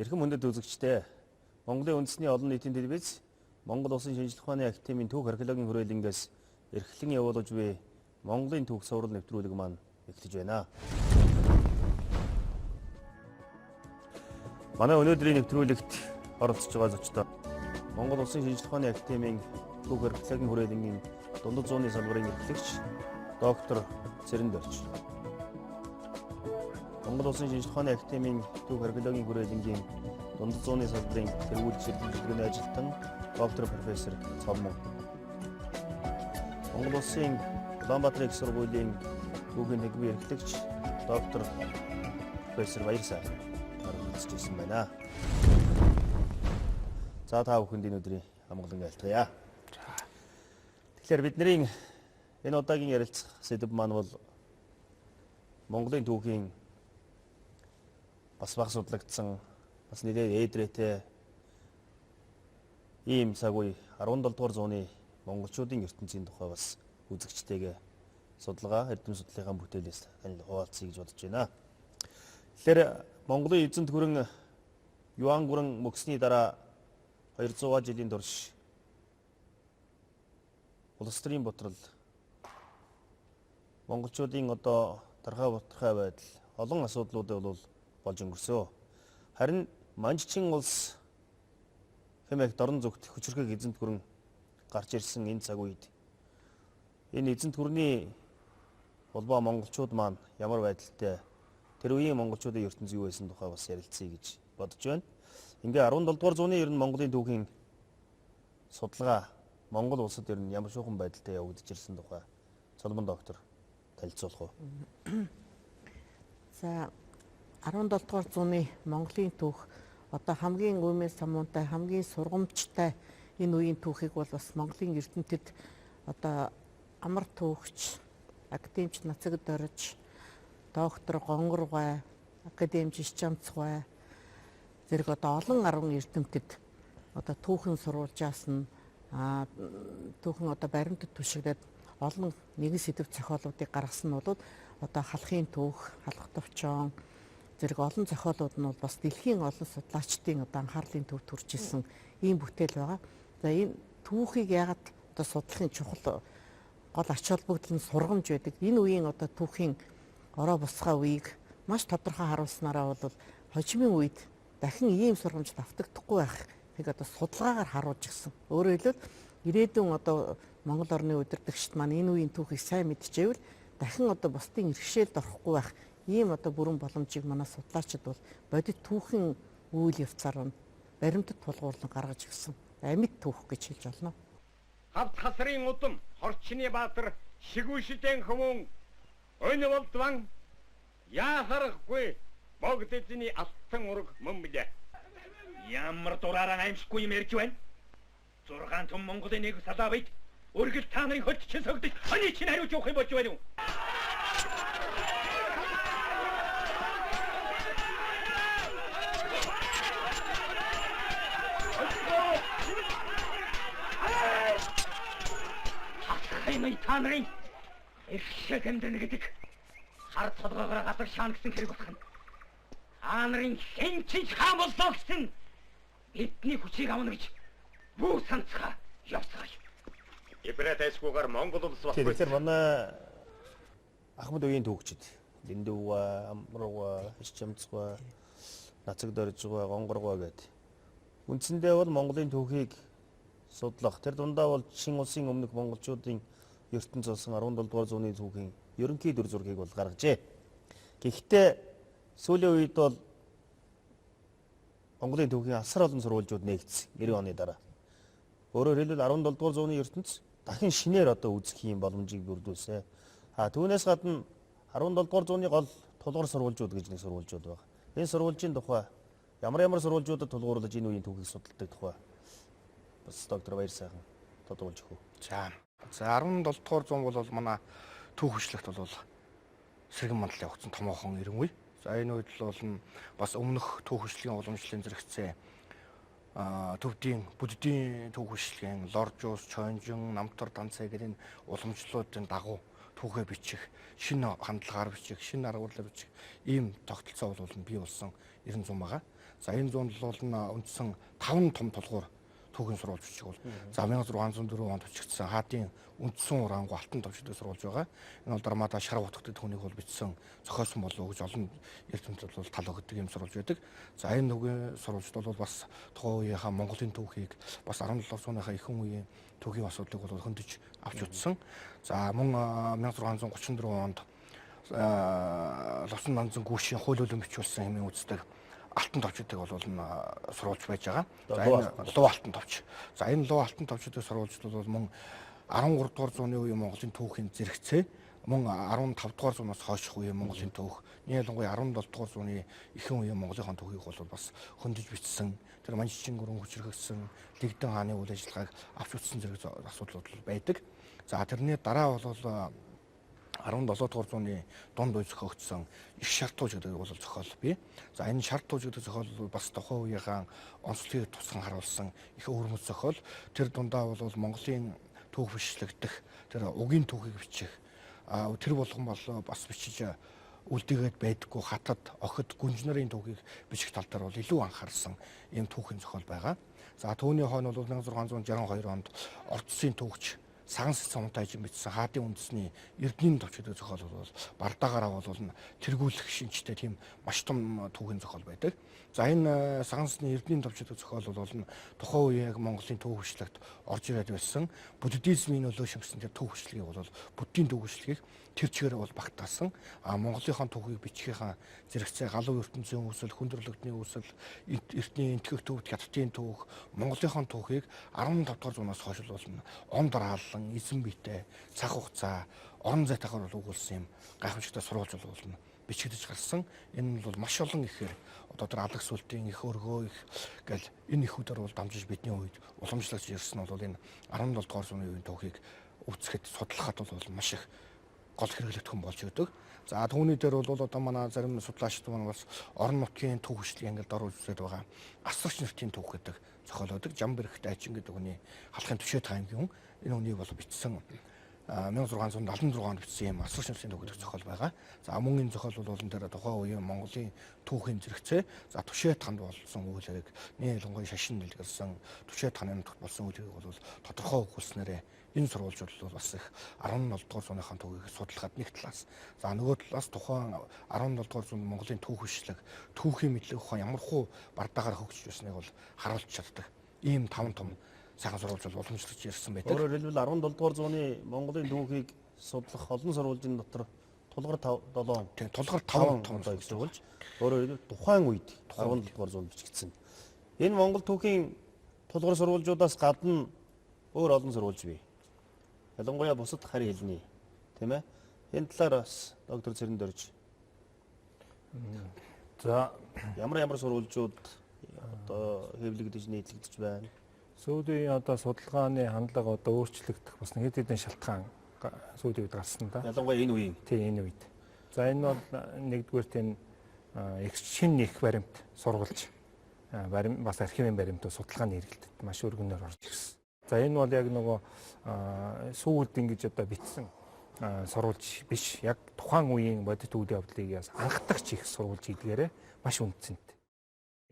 Эрхэм хүндэт үзэгчдээ Монголын үндэсний олон нийтийн телевиз Монгол Улсын шинжлэх ухааны академийн түүх археологийн хүрээлэнгээс эрхлэн явуулж буй Монголын түүх сурвал нэвтрүүлэг маань эхэлж байна. Манай өнөөдрийн нэвтрүүлэгт оролцож байгаа зочдоо Монгол Улсын шинжлэх ухааны академийн түүх археологийн хүрээлэнгийн дундад зууны салбарын эрхлэгч доктор Цэрэн Дорж, Монгол Улсын шинжлэх ухааны академийн түүх археологийн хүрээлэнгийн дундад зууны салбарын тэргүүлэгч хөтөлбөрийн ажилтан доктор профессор Цоммон, Монгол Улсын Улаанбаатар их сургуулийн түүхийн хэлбэрийн эрхлэгч доктор профессор Баярсаар оролцож байна. За та бүхэнд энэ өдрийн амгалан айлтгая. Тэгэхээр бидний энэ удаагийн ярилцах сэдэв маань бол Монголын түүхийн бас баг судлагдсан, бас нэлээд ээдрээтэй ийм цагуй 17 дугаар зууны монголчуудын ертөнцийн тухай бас үзэгчтэйгээ судалгаа, эрдэм судлалын бүтээлээс танил хуваалцъя гэж бодож байна. Тэгэхээр Монголын эзэнт гүрэн Юан гүрэн мөксний дараа 200 жилийн турш улс төрийн ботрол монголчуудын одоо дархай бутархай байдал олон асуудлуудыг бол болж өнгөрсөн. Харин Манжчин улс хэмээх дорн зүгт хүчрхэг эзэнт гүрэн гарч ирсэн энэ цаг үед энэ эзэнт гүрний улбаа монголчууд маань ямар байдалтай, тэр үеийн монголчуудын ертөнц юу байсан тухай бас ярилцъя гэж бодож байна. Ингээ 17 дугаар зууны ер нь Монголын түүхийн судалгаа Монгол улсад ер нь ямар шуухан байдалтай явагдаж ирсэн тухай Цолмон доктор танилцуулах уу? За 17 дугаар зууны Монголын түүх одоо хамгийн үмээс самуунтай, хамгийн сургамжтай энэ үеийн түүхийг бол бас Монголын ертөнцид одоо амар түүхч, академич Нацаг Дорж, доктор Гонгоргой, академич Ишчамцгой зэрэг одоо олон арван эрдэмтэд одоо түүхэн сурвалжаас нь түүхэн одоо баримтад түшиглээд олон нэгэн сэдв зохиолуудыг гаргасан нь бол одоо халахын түүх, халах товчон зэрэг олон зохиолууд нь бол бас дэлхийн олон судлаачдын одоо анхаарлын төвд төрж исэн ийм бүтээл байгаа. За энэ түүхийг яагаад одоо судлахын чухал гол ач холбогдол нь сургамж байдаг. Энэ үеийн одоо түүхийн ороо босгоо үеийг маш тодорхой харуулснараа бол хожимын үед дахин ийм сургамж давтагдахгүй байхыг одоо судалгаагаар харуулж гисэн. Өөрөөр хэлбэл ирээдүйн одоо Монгол орны удирдагчид маань энэ үеийн түүхийг сайн мэдчихэвэл дахин одоо бусдын иргэшээлд орохгүй байх ийм одоо бүрэн боломжийг манай судлаачид бол бодит түүхийн үйл явцаар баримтат тулгуурлан гаргаж ирсэн. Амьд түүх гэж хэлж болно. Хавц хасрын удам Хорчны Баатар шигүүшидэн хүмүүн өнө болдван яахарахгүй богд эзний алтан ураг мөн билээ. Ямар дураараа аимшгүй юм ярьж байна. 6 том Монголын нэг салаа байд өргөл та нарын хөтчөн согдож ханы чинь хариуж явах юм болж байна уу? Хатхаймай та нарын эрхшээ гэмдэнэ гэдэг хар толгоогоор газар шаан гэсэн хэрэг болох нь. Та нарын хэн ч хаан боллоо гэсэн бидний хүчийг авна гэж бүү санацгаа явцгаая. Ибрэтайсгүйгээр Монгол улс баггүй. Тэгэхээр манай Ахмад үеийн түүхчид Линдүва, Амрууга, Ишчамцгой, Нацаг Доржгой, Гонгоргой гэдэг үндсэндээ бол Монголын түүхийг судлах, тэр дундаа бол Чин улсын өмнөх монголчуудын ертөнц болсон 17 дугаар зууны түүхийн ерөнхий дүр зургийг бол гаргажээ. Гэхдээ сүүлийн үед бол Монголын түүхийн асар олон сурвалжууд нээгдсэн 90 оны дараа. Өөрөөр хэлбэл 17 дугаар зууны ертөнц дахин шинээр одоо үзэх юм боломжийг бүрдүүлсэн. Түүнээс гадна 17 дугаар зууны гол тулгуур сурвалжууд гэж нэг сурвалжууд байна. Энэ сурвалжийн тухай ямар сурвалжуудад тулгуурлаж энэ үеийн түүхийг судалдаг тухай бас доктор Баяр сайхан тодруулж өгөө. За 17 дугаар зуун бол манай түүх хөшлөгт бол сэргэн мандал явагдсан томоохон эрен үе. За энэ үед бол бас өмнөх түүх хөшлөгийн уламжлалын зэрэгцээ төвдийн бүддийн түүх хөшлөгийн Лоржус, Чонжин, Намтар Данцай гэх энэ уламжлалуудын дагуу түүхээ бичих, шинэ хандлагаар бичих, шинэ аргууллаар бичих ийм тогтолцоо бол бий болсон 90 зам байгаа. За энэ зуунд бол үндсэн 5 том толгуур түүхийн сурвалж бичиг бол за 1604 онд бичигдсэн хаадын үндсэн урангу алтан товчдыг сурвалж байгаа. Энэ бол Дармада шар утгатай түүнийг бол бичсэн зохиосон болов уу гэж олон эрдэмтэд бол тал өгдөг юм сурвалж байдаг. За энэ түүхийн сурвалжд бол бас тухайн үеийнхаа Монголын түүхийг бас 17 зууныхаа ихэнх үеийн түүхийн асуудлыг бол хөндөж авч утсан. За мөн 1634 онд Ловсон Нанзан гүүшийн хууль үлэн бичүүлсэн хэмээн үздэг алтан товчдыг бол сурвалж байж байгаа. За энэ луу алтан товч. За энэ луу алтан товчдыг сурвалжд бол мөн 13 дугаар зууны үеийн Монголын түүхийн зэрэгцээ, мөн 15 дугаар зуунаас хойших үеийн Монголын түүх, ялангуяа 17 дугаар зууны ихэнх үеийн Монголын түүхийг бол бас хөндөж бичсэн. Тэр Манжичийн гүрэн хүчрхэгсэн Дэгдэн хааны үйл ажиллагааг авч үзсэн зэрэг асуудлууд байдаг. За тэрний дараа бол 17 дугаар зууны дунд үе зохиогдсон их шартууж гэдэг бол зохиол бий. За энэ шартууж гэдэг зохиол бол бас тухайн үеийн онцлогийг тусган харуулсан их өвөрмөц зохиол. Тэр дундаа бол Монголын түүх бичлэгдэх, тэр угийн түүхийг бичих, тэр болгон бол бас бичиж үлдээгээд байдаггүй хатад, охид, гүнж нарын түүхийг бичих тал дээр бол илүү анхаарсан ийм түүхийн зохиол байгаа. За түүний хойно бол 1662 онд Ордсын түүхч Саган Сумтайж бичсэн хаадын үндэсний эрдэнийн товчдын зохиол бол бардаагаараа бол тэргүүлэх шинжтэй тийм маш том түүхийн зохиол байдаг. За энэ Сагансны эрдэнийн товчдын зохиол бол тухайн үеийн Монголын түүх бичлэгт орж ирээд байсан буддизмын нөлөө шимсэн тэр түүх бичлэгийг бол буддийн түүх бичлэгийг тэр чигээр бол багтаасан. Монголынхон түүхийг бичгийнхаа зэрэгцээ галуу ертөнцийн үүсэл, хүндрэлтний үүсэл, эртний энтгэх төвд хятадын түүх, Монголынхон түүхийг 15 дугаар зуунаас хойш бол он дараалан, эзэн биетэй, цаг хугацаа, орон зайтахаар бол өгүүлсэн юм гайхамшигтай сурвалж болно бичигдэж гарсан. Энэ бол маш олон ихээр одоо тэр алагс үлдийн их өргөө их гэл энэ ихүүдээр бол дамжиж бидний үед уламжлагч ирсэн бол энэ 17 дугаар зууны үеийн түүхийг үзэхэд судлахад бол маш их гол хэрэглэгдэх хүн болж өгдөг. За түүний дээр бол одоо манай зарим судлаачид маань бас орон нутгийн түүх бичлэгийг ингээд дор үзүүлээд байгаа. Асарч нэртийн түүх гэдэг зохиол байдаг. Жамбэрх Дайчин гэдэг хүний халахын Түшээт аймгийн хүн. Энэ үнийг бол бичсэн 1676 онд бичсэн юм асарч нэртийн түүх гэдэг зохиол байгаа. За мөн энэ зохиол бол энэ дээр тухайн үеийн Монголын түүхийн зэрэгцээ, за Түшээт ханд болсон үйлрэг, ялангуяа шашин дэлгэрсэн Түшээт ханы нутагт болсон үйлрэг бол тодорхой өгүүлснээрээ энэ сурвалжууд бол бас их 17 дугаар зууныхаа түүхийг судлахад нэг талаас. За нөгөө талаас тухайн 17 дугаар зууны Монголын түүх бичлэг, түүхийн мэдлэг ухаан ямархуу бардаагаар хөгжиж байсныг бол харуулж чаддаг. Ийм 5 том сайхан сурвалж бол уламжлалж ирсэн байдаг. Өөрөөр хэлбэл 17 дугаар зууны Монголын түүхийг судлах олон сурвалжийн дотор тулгар 7. Тийм, тулгар 5 том гэж сурвалж. Өөрөөр хэлбэл тухайн үед 17 дугаар зуунд бичигдсэн. Энэ Монгол түүхийн тулгар сурвалжуудаас гадна өөр олон сурвалж бий. Ялангуяа бусад харь хэлний, тийм ээ. Энэ талаар бас доктор Цэрэн Дөрж. За ямар сурвалжууд одоо хэвлэгдэж нийтлэгдэж байна. сүүлийн одоо судалгааны хандлага одоо өөрчлөгдөх бас хэд хэдэн шалтгаан сүүлийн үед гарсан да. Ялангуяа энэ үеийн. Тийм энэ үед. За энэ бол нэгдүгээрт энэ шинэ их баримт сурвалж бас архивын баримтууд судалгааны хэрэглэлд маш өргөнөөр орж ирсэн. За энэ бол яг нөгөө сүүлд ингэж одоо бичсэн сурвалж биш. Яг тухайн үеийн бодит үйл явдлыг анхдагч их сурвалж хийдгээрээ маш үнцэнтэй.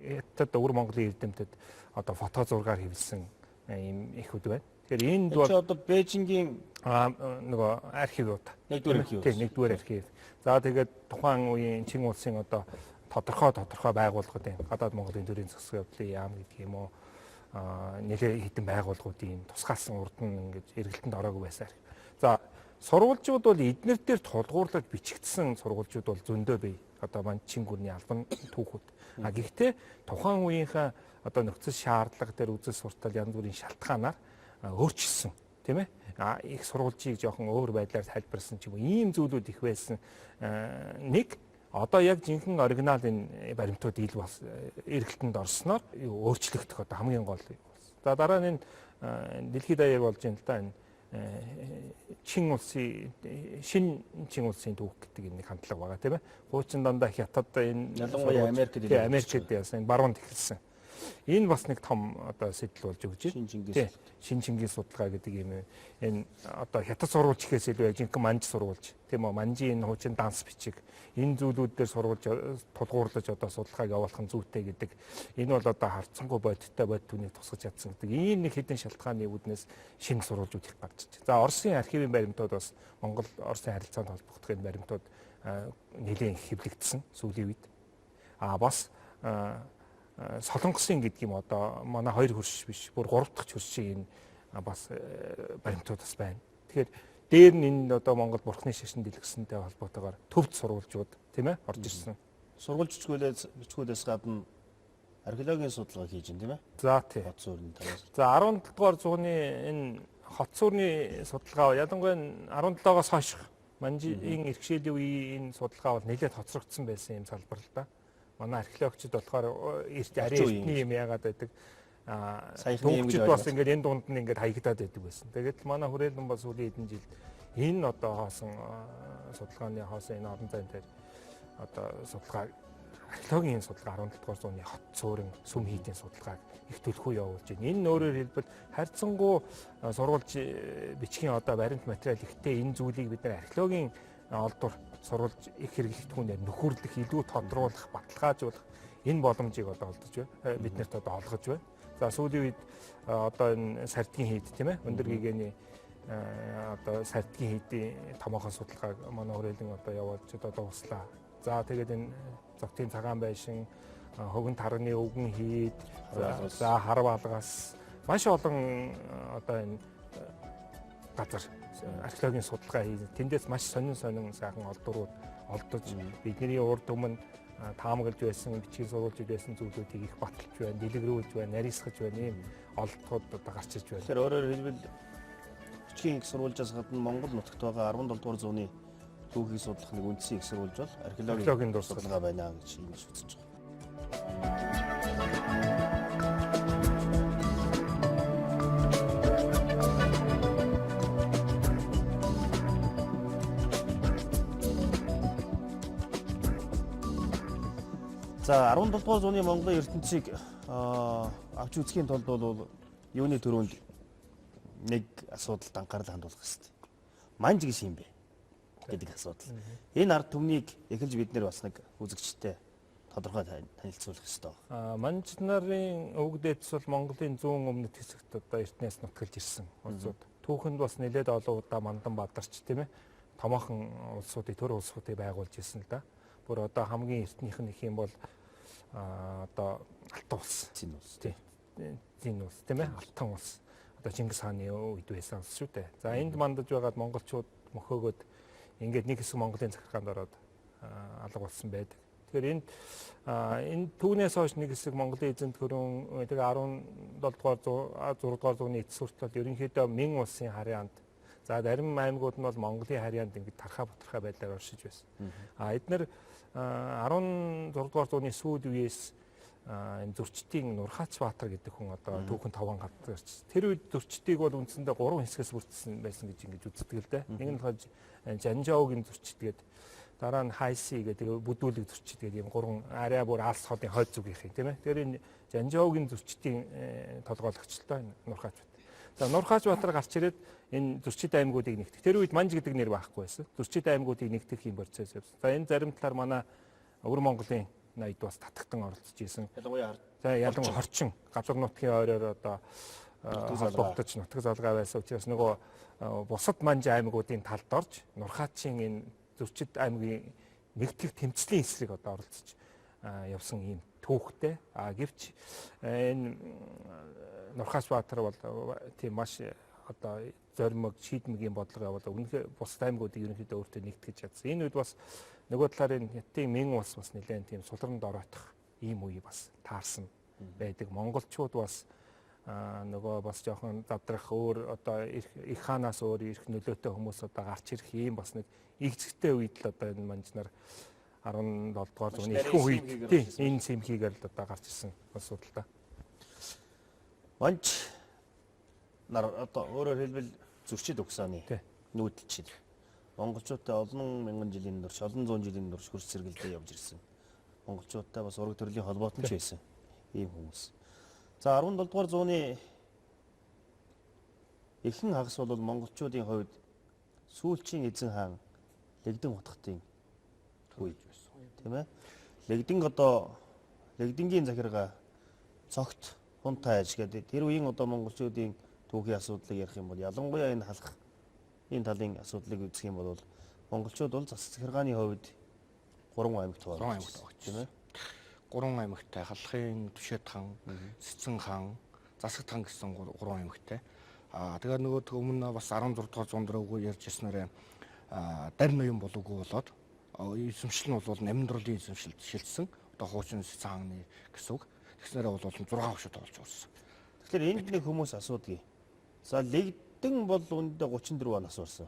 Хятад өвөр Монголын эрдэмтэд одоо фото зургаар хэвлсэн ийм ихүүд байна. Тэгэхээр энд бол одоо Бээжингийн нөгөө архивууд. Нэгдүгээр архив. Тийм, нэгдүгээр архив. За тэгээд тухайн үеийн Чин улсын одоо тодорхой байгууллагуудын гадаад Монголын төрийн зохистой явдлын яам гэдэг юм уу нэлээд хэдэн байгууллагуудын тусгаалсан урд нь ингэж эргэлтэнд ороогүй байсан. За сурвалжууд бол эднэр дээр тулгуурлаж бичигдсэн сурвалжууд бол зөндөө бий. Одоо Манчин гүрний албан түүхүүд. Гэхдээ тухайн үеийнхээ одоо нөхцөл шаардлага дээр үзэл суртал янз бүрийн шалтгаанаар өөрчилсөн, тийм ээ. Их сурвалжийг жоохон өөр байдлаар тайлбарсан ч юм уу. Ийм зүйлүүд их байсан. Нэг одоо яг жинхэнэ оригинал энэ баримтууд ил бас эргэлтэнд орсноор өөрчлөгдөх одоо хамгийн гол болсон. За дараа нь дэлхийд даяар болж байна л да энэ Чин улсын шинэ Чин улсын түүх гэдэг нэг хандлага байгаа тийм ээ. Хуучин дандаа Хятад энэ ялангуяа Америкт яасан энэ баруунд эхэлсэн. Энэ бас нэг том одоо сэтэл болж өгч Шин Чингис тий. Шин Чингис судалгаа гэдэг юм энэ одоо хятад сурвалж гэхээс илүү яг жинхэнэ манж сурвалж тийм үү манжийн энэ хуучин данс бичиг энэ зүйлүүд дээр сурвалж тулгуурлаж одоо судалгааг явуулах нь зүйтэй гэдэг энэ бол одоо харцсангүй бодиттой бод түүнийг тусгаж чадсан гэдэг ийм нэг хэдэн шалтгааны үүднээс шинэ сурвалжууд их гарч ирж байна. За Оросын архивын баримтууд бас Монгол Оросын харилцаанд холбогдох энэ баримтууд нэлээд их хэвлэгдсэн сүүлийн үед. Бас Солонгосын гэдэг юм одоо манай 2 хөрш биш бүр 3 дахь хөршийн энэ бас баримтууд бас байна. Тэгэхээр дээр нь энэ одоо Монгол бурхны шашин дэлгэсэнтэй холбоотойгоор төвд сурвалжууд тийм ээ орж ирсэн. Сургууль бичгүүдээс гадна археологийн судалгаа хийж байна тийм ээ. За тий. Хот суурин талаас. За 17 дугаар зууны энэ хот суурны судалгаа ялангуяа 17-оос хойш манжийн иргэшээлийн үеийн энэ судалгаа бол нэлээд хоцрогдсон байсан юм салбар л да. Манай археологчид болохоор арай эртний юм яагаад байдаг төвчд бас ингээд энэ дунд нь ингээд хаягдаад байдаг байсан. Тэгээд манай хүрээлэн бас сүүлийн хэдэн жилд энэ одоо хоосон судалгааны хоосон энэ орон зайн дээр одоо судалгаа археологийн судалгаа 17 дугаар зууны хот суурин сүм хийдийн судалгааг их төлхөө явуулж байна. Энэ өөрөөр хэлбэл харьцангуй сурвалж бичгийн одоо баримт материал ихтэй энэ зүйлийг бид нар археологийн олдвор сурвалж их хэрэглэгдэхүүнээр нөхөрлөх, илүү тодруулах, баталгаажуулах энэ боломжийг одоо олдож байна. Биднэрт одоо олгож байна. За сүүлийн үед одоо энэ сардгийн хийд тийм ээ өндөр гэгээний одоо сардгийн хийдийн томоохон судалгааг манай хүрээлэн одоо явуулж одоо дуслаа. За тэгээд энэ зогтын цагаан байшин, хөгөн тарганы өвгөн хийд, за хар балгаас маш олон одоо энэ газар археологийн судалгаа хийж тэндээс маш сонин сайхан олдврууд олдож бидний урд өмнө таамаглаж байсан бичгийн сурвалжид байсан зүйлүүдийг их баталж байна, дэлгэрүүлж байна, нарийсгаж байна ийм олдврууд одоо гарч ирж байна. Тэгэхээр өөрөөр хэлбэл бичгийн их сурвалжаас гадна Монгол нутагт байгаа 17 дугаар зууны түүхийг судлах нэг үндсэн их сурвалж бол археологийн судалгаа байна гэж ингэж үзэж байгаа. За 17 дугаар зууны Монголын ертөнцийг авч үзэхийн тулд бол юуны төрөнд нэг асуудалд анхаарал хандуулах хэрэгтэй. Манж гэж юм бэ гэдэг асуудал. Энэ ард түмнийг эхэлж бид нэр бас нэг үзэгчтэй тодорхой танилцуулах хэрэгтэй байна. Манж нарын өвөг дээдс бол Монголын зүүн өмнөд хэсэгт одоо эртнээс нутгалж ирсэн улсууд. Түүхэнд бас нэлээд олон удаа мандан бадарч тийм ээ томоохон улсуудыг төр улсуудыг байгуулж ирсэн л да. Бүр одоо хамгийн эртнийх нь их юм бол одоо Алтан улс. Зин улс. Зин улс тийм ээ Алтан улс. Одоо Чингис хааны үед байсан улс шүү дээ. За энд мандаж байгаад монголчууд мөхөөгөөд ингээд нэг хэсэг Монголын захиргаанд ороод алга болсон байдаг. Тэгэхээр энэ түүнээс хойш нэг хэсэг Монголын эзэнт хөрөн тэгээ 17 дугаар 6 дугаар зууны эцэс хүртэл ерөнхийдөө Мин улсын харьяанд за зарим аймагуд нь бол Монголын харьяанд ингээд тархаа бутархаа байдлаар оршиж байсан. Эдгээр 16 дугаар зууны сүүл үеэс энэ зөрчдийн Нурхаач Баатар гэдэг хүн одоо түүхэн таван гарч. Тэр үед зөрчдийг бол үндсэндээ 3 хэсгээс бүрдсэн байсан гэж ингэж үздэг л дээ. Нэг нь болохоор Жанжаогийн зөрчид гэдэг дараа нь Хайси гэдэг бүдүүлэг зөрчид гэдэг юм 3 арай бүр алс хотын хойд зүгийнх тийм ээ. Тэр энэ Жанжаогийн зөрчдийн толгойлогчтой Нурхаач Баатар. За Нурхаач Баатар гарч ирээд энэ зөрчид аймагуудыг нэгтгэх. Тэр үед Манж гэдэг нэр байхгүй байсан. Зөрчид аймагуудыг нэгтгэх юм процесс явсан. За энэ зарим талаар манай Өвөр Монголын найд бас татагтан оролцож исэн. Ялангуяа хорчин газар нутгийн ойроор одоо холбогдож нутаг залгаа байсан учраас нөгөө бусад Манж аймагуудын талд орж Нурхаачийн энэ зөрчид аймгийн нэгтгэх тэмцлийн эсрэг одоо оролцож явсан ийм түүхтэй. Гэвч энэ Нурхаач Баатар бол тийм маш одоо зоримог шийдмэгийн бодлого явуулаад өмнөхөө бусад аймагуудыг ерөнхийдөө өөртөө нэгтгэж чадсан. Энэ үед бас нөгөө талаар энэ Хятадын Мин улс бас нэлээд тийм сулранд оройтох ийм үе бас таарсан байдаг. Монголчууд бас нөгөө бас жоохон задрах өөр одоо их хаанаас өөр ирэх нөлөөтэй хүмүүс одоо гарч ирэх ийм бас нэг игцэгтэй үед л одоо энэ Манж нар 17 дугаар зууны ихэнх үед энэ сэмхийгээр л одоо гарч ирсэн асуудал та. Манж нар одоо өөрөөр хэлбэл зөрчид угсааны нүүдэлчин. Монголчуудтай олон мянган жилийн турш, олон зуун жилийн турш хөрс сэргэлдээ явж ирсэн. Монголчуудтай бас ураг төрлийн холбоот нь ч байсан ийм хүмүүс. За 17 дугаар зууны ихэнх хагас бол монголчуудын хувьд сүүлчийн эзэн хаан Лэгдэн утгатын үе байсан. Тийм ээ. Лэгдэнгийн захиргаа цогт хунтай аж гэдэг тэр үеийн монголчуудын түүхийн асуудлыг ярих юм бол ялангуяа энэ талын асуудлыг үзэх юм бол монголчууд бол засаг захиргааны хувьд 3 аймагт хуваагдсан. Тийм ээ. 3 аймагтай халахын Түшээд хаан, Сэцэн хаан, Засаг хаан гэсэн 3 аймагтай. Тэгээд нөгөө өмнө бас 16 дугаар зуун дээр үгүй ярьж ирснээр дарь ноён болоогүй болоод эзэмшил нь бол Наминдролын эзэмшилд шилжсэн. Одоо хуучин Сэцэн хааны гэсэн үг. Тэгснээрээ бол 6 хөвшөд болж урсан. Тэгэхээр энд нэг хүмүүс асуудгийг. За Лэгдэн бол үүндээ 34 оноос урсан.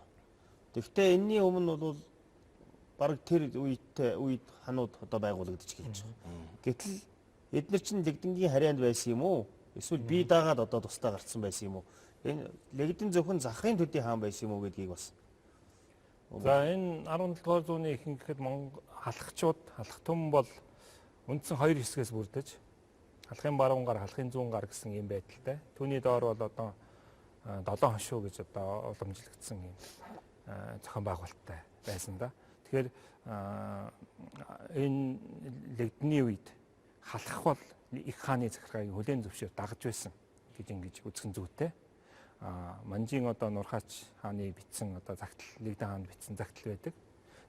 Тэгэхдээ энэний өмнө бол бараг тэр үед ханууд одоо байгуулагдаж эхэлж байгаа. Гэтэл эдгээр чинь Лэгдэнгийн харьяанд байсан юм уу? Эсвэл бие даагаад одоо тусдаа гарцсан байсан юм уу? Энэ Лэгдэн зөвхөн захрын төдий хаан байсан юм уу гэдгийг бас. За энэ 17 дугаар зууны ихэнх гэхэд халах түмэн бол үндсэн 2 хэсгээс бүрдэж халахын баруун гар, халахын зүүн гар гэсэн юм байдалтай. Түүний доор бол одоо 7 хоншуу гэж одоо уламжлагдсан юм зохион байгуулалттай байсан да. Тэгэхээр энэ Лэгдний үед халах бол их хааны захиргааг хүлээн зөвшөөр дагаж байсан гэж ингэж үзсэн зүйтэй. Манжийн одоо Нурхаач хааны бичсэн одоо загтал Лэгдэн хаанд бичсэн загтал байдаг.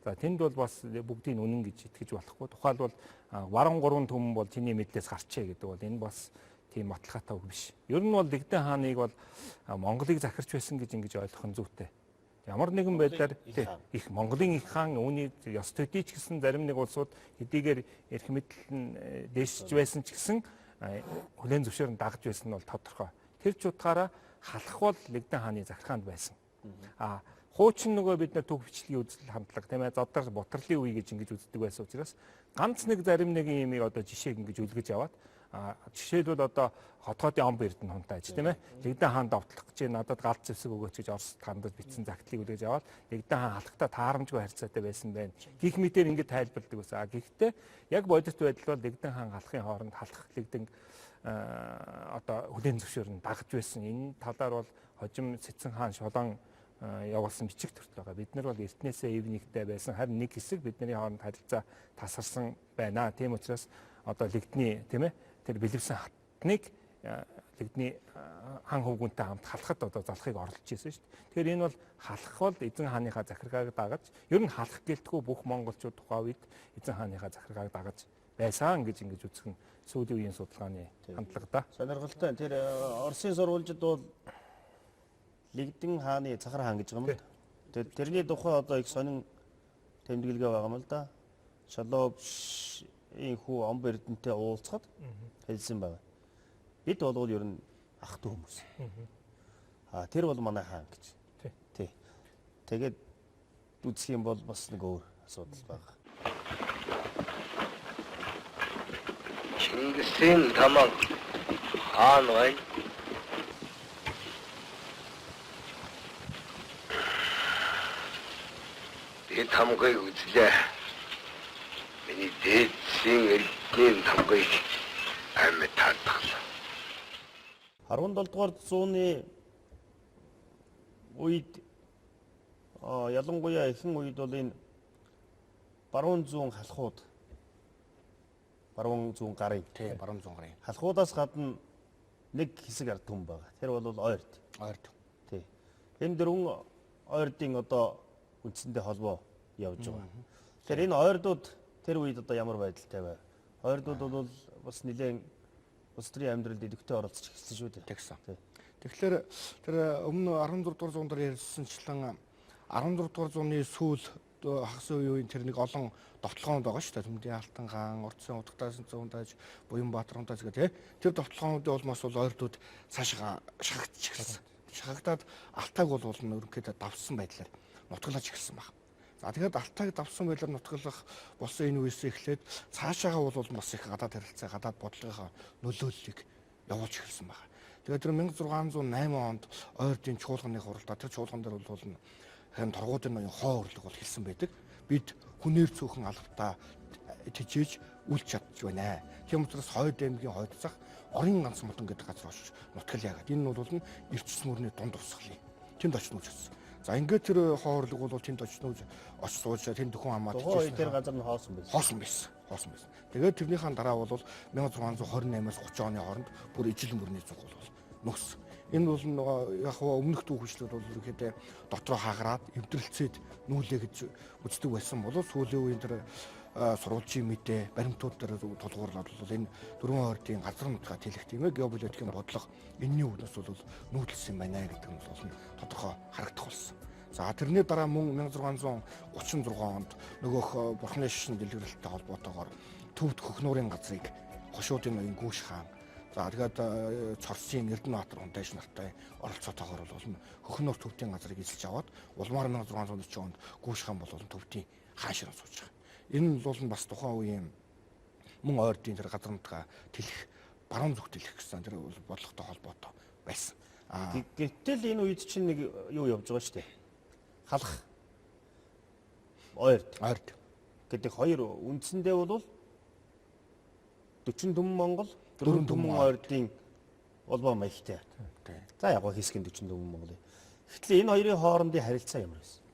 За тэнд бол бас бүгдийг үнэн гэж итгэж болохгүй. Тухайлбал баруун 3 түмэн бол тэний мэдлээс гарчээ гэдэг бол энэ бас тийм баталгаатай үг биш. Ер нь бол Лэгдэн хааныг бол Монголыг захирч байсан гэж ингэж ойлгох нь зүйтэй. Ямар нэгэн байдлаар их Монголын их хаан үүний ёс төдий ч гэсэн зарим нэг улсууд хэдийгээр эрх мэдэл нь дээшж байсан ч гэсэн хүлээн зөвшөөрн дагж байсан нь бол тодорхой. Тэр ч утгаараа халах бол Лэгдэн хааны захиргаанд байсан. Хуучин нөгөө бид нар түүх бичлэгийн үзэл хандлага тийм ээ зодар бутарлын үе гэж ингэж үздэг байсан учраас ганц нэг зарим нэгэн юмыг одоо жишээг ингэж үлгэж аваад жишээлбэл одоо хотгоодын ом Эрдэнэ хунтайж тийм ээ Лэгдэн хаан довтлох гэж надад галт зэвсэг өгөөч гэж Оросд хандаж бичсэн загтлыг үлгэж аваад Лэгдэн хаан халахтаа таарамжгүй харьцаатай байсан байна. Гих мэтээр ингэж тайлбарладаг байсан. Гэхдээ яг бодит байдал бол Лэгдэн хаан халахын хооронд халах Лэгдэн одоо хүлээн зөвшөөрн дагж байсан. Энэ талаар бол хожим Сэцэн хаан Шолон явуулсан бичиг төртөл байгаа. Бид нар бол эртнээсээ эвнийгтэй байсан. Харин нэг хэсэг бидний хооронд харилцаа тасарсан байна. Тийм учраас одоо Лэгдний тийм ээ тэр бэлэвсэн хатныг Лэгдний хан хөвгүнтэй хамт халахад одоо залхыг орлож ирсэн шүү дээ. Тэгэхээр энэ бол халах бол эзэн хааныхаа захиргааг дагаж ер нь халах гэлтгүй бүх монголчууд тухайн үед эзэн хааныхаа захиргааг дагаж байсан гэж ингэж үзэх нь сүүлийн үеийн судалгааны хандлага да. Сонирхолтой. Тэр Оросын сурвалжид бол Лэгдэн хааны захар хаан гэж байгаа юм л да. Тэрний тухай одоо их сонин тэмдэглэгээ байгаа юм л да. Шоловын хүү Омб Эрдэнэтэй уулзахад хэлсэн байна. Бид бол ер нь ах トゥ хүмүүс. Тэр бол манай хаан гэж. Тий. Тэгээд үзэх юм бол бас нэг өөр асуудал байгаа. Чингисийн тамаг хаан байна. 이 탐구의 우주자 미니 대칭을 닌 탐구의 알메 탈탁사 17 дугаар зууны үед ялангуяа ихэнх үед бол энэ баруун зүүн халахууд баруун зүүн гарын баруун зүүн гарын халахуудаас гадна нэг хэсэг ард түмэн байгаа. Тэр бол ойрд. Тий. Энэ дөрвөн ойрдын одоо үндсэндээ холбоо явж байгаа. Тэгэхээр энэ ойрдууд тэр үед одоо ямар байдалтай вэ? Ойрдууд бол бас нэлээд улс төрийн амьдралд идэвхтэй оролцож эхэлсэн шүү дээ. Тэгсэн. Тэгэхээр тэр өмнө 16 дугаар зуун дээр ярьсанчлан 16 дугаар зууны сүүл хагас үеийн тэр нэг олон довтлогоонууд байгаа шүү дээ. Төмдийн Алтан хаан, Урдсын Удагтайсан зуундаж, Буянбаатар хунтайж гэх тэр довтлогоонуудын улмаас бол ойрдууд цаашаа шахагдж эхэлсэн. Шахагдаад Алтайг бол ерөнхийдөө давсан байдлаар нутгалж эхэлсэн баг. За тэгэхээр Алтайг давсан байдлаар нутгалах болсон энэ үеэс эхлээд цаашаагаа бол бас их гадаад харилцаа, гадаад бодлогын нөлөөллийг явуулж эхэлсэн баг. Тэгээд тэр 1608 онд ойрдын чуулганы хуралдаа тэр чуулган дээр бол хэн торгуудын ноён хоо өрлөг бол хэлсэн байдаг. Бид хүнээр цөөхөн албатаа тижээж үлч чадж байна. Тийм учраас Хойд аймгийн Хойд зах орын ганц модон гэдэг газар очиж нутгал яагаад. Энэ нь бол эрчс мөрний дунд усгалын. Тэнд очиж нүүж гэсэн. За ингээд тэр хоорлог бол тэнд очиж нүүж очиж сууж тэнд дөхөн хамаад Тухайн үед тэр газар нь хоосон байсан. хоосон байсан. Тэгээд тэрнийхэн дараа бол 1628-аас 30 оны хооронд бүр ижил мөрний зүг бол нөхс. Энэ бол нөгөө яг өмнөх дүү хүчлүүд бол ерөөхдөө дотроо хаагараад эвдрэлцээд нүүлээ гэж үздэг байсан бол сүүлийн үеийн тэр сурвалжийн мэдээ баримтууд дээр тулгуурлаад бол энэ дөрвөн ордын газар нутгаа тэлэх тийм ээ геополитикийн бодлого энэний үүднээс бол нүүдэлсэн байна гэдэг нь бол тодорхой харагдах болсон. За тэрний дараа мөн 1636 онд нөгөөх бурхны шишин дэлгэрэлттэй холбоотойгоор төвд Хөхнуурын газрыг Хошуудын ноён Гүүш хаан за тэгээд Цорсын Эрдэнэбаатар хүндэш нартай оролцоотойгоор бол Хөхнуур төвдийн газрыг эзэлж аваад улмаар 1640 онд Гүүш хаан бол төвдийн хаан ширээ сууж байгаа. Энэ бол бас тухайн үеийн мөн ойрдын тэр газар нутгаа тэлэх баруун зүг тэлэх гэсэн тэр бодлоготой холбоотой байсан. Гэтэл энэ үед чинь нэг юу явж байгаа шүү дээ. Халах ойрд гэдэг хоёр үндсэндээ бол 40 түмэн Монгол, 4 түмэн ойрдын улбаа маягтай. За яг хэсгийн 40 түмэн Монголын. Гэтэл энэ хоёрын хоорондын харилцаа ямар байсан?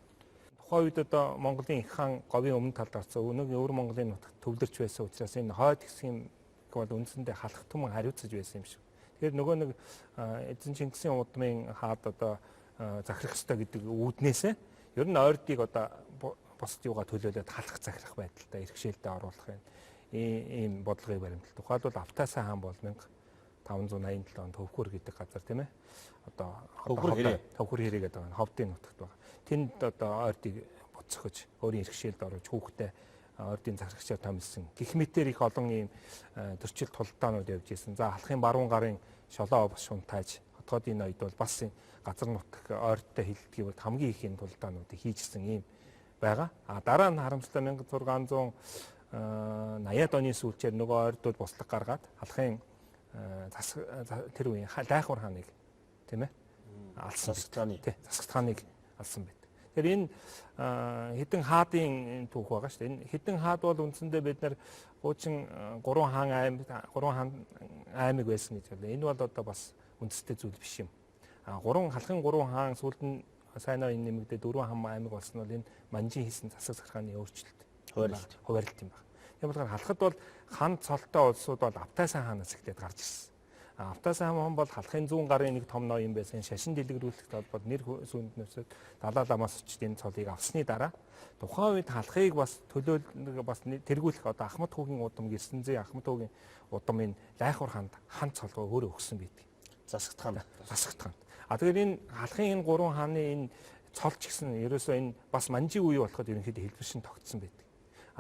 Тухайн үед одоо Монголын их хаан говийн өмнө талд гарсан өнөөгийн өвөр Монголын нутагт төвлөрч байсан учраас энэ хойд хэсгийн бол үндсэндээ халах түмэн хариуцаж байсан юм шиг. Тэгэхээр нөгөө нэг эзэн Чингисийн удмын хаад одоо захирах ёстой гэдэг үүднээсээ ер нь ойрдыг одоо бусад юугаа төлөөлөд халах захирах байдалтай иргэшээлтэд оруулах ийм бодлогыг баримтал. Тухайлбал Автаасан хаан бол 1587 онд Хөвхөр гэдэг газар тийм ээ. Одоо Хөвхөр хэрэг гэдэг нь Ховдын нутагт байгаа. Тэнд одоо ойрдыг буцсахж өөрийн иргэшээлд оруулж хүүхдээ ойрдын захирагчаар томилсон. Гэх мэтээр их олон ийм төрчил тулдаанууд явж ирсэн. За халахын баруун гарын шолоо бас шунтааж хотгоодын ноёд бол бас газар нутаг ойрттой хилдгийг бол хамгийн их энэ тулдаануудыг хийжсэн ийм байгаа. Дараа нь харамсалтай 1680-аад оны сүүлчээр нөгөө ойрдууд буслаг гаргаад халахын тэр үеийн Лайхуур хааныг тийм ээ алсан. Засагт хааныг алсан байт. Тэгэхээр энэ хэдэн хаадын түүх байгаа шүү дээ. Энэ хэдэн хаад бол үндсэндээ бид нар хуучин 3 хаан аймаг байсан гэж байна. Энэ бол одоо бас үндэстэй зүйл биш юм. Халахын 3 хаан сүүлд нь сайнаа энэ нэмэгдээ 4 хаан аймаг болсон бол энэ манжин хийсэн засаг захиргааны өөрчлөлт хуваарлт юм байна. Тийм болохоор халахад бол хан цолтой улсууд бол Автаасан хаанаас ихтэй гарч ирсэн. Автаасан хаан бол халахын 100 гарын нэг том ноён байсан. Шашин дэлгэрүүлэлт холбоод нэр сүүнднөөсөө Далай ламаас очиж энэ цолыг авсны дараа тухайн үед халахыг бас төлөөлөл бас тэргүүлэх одоо Ахмад хүүгийн удам Гэрсэнзээ Ахмад хүүгийн удам энэ Лайхуур хаанд хан цолгоо өөрөө өгсөн байдаг. Засагт хаанд. Тэгэхээр энэ халахын энэ 3 хааны энэ цолч гэсэн ерөөсөө энэ бас манжийн үе болоход ерөнхийдөө хэлбэршин тогтсон байдаг.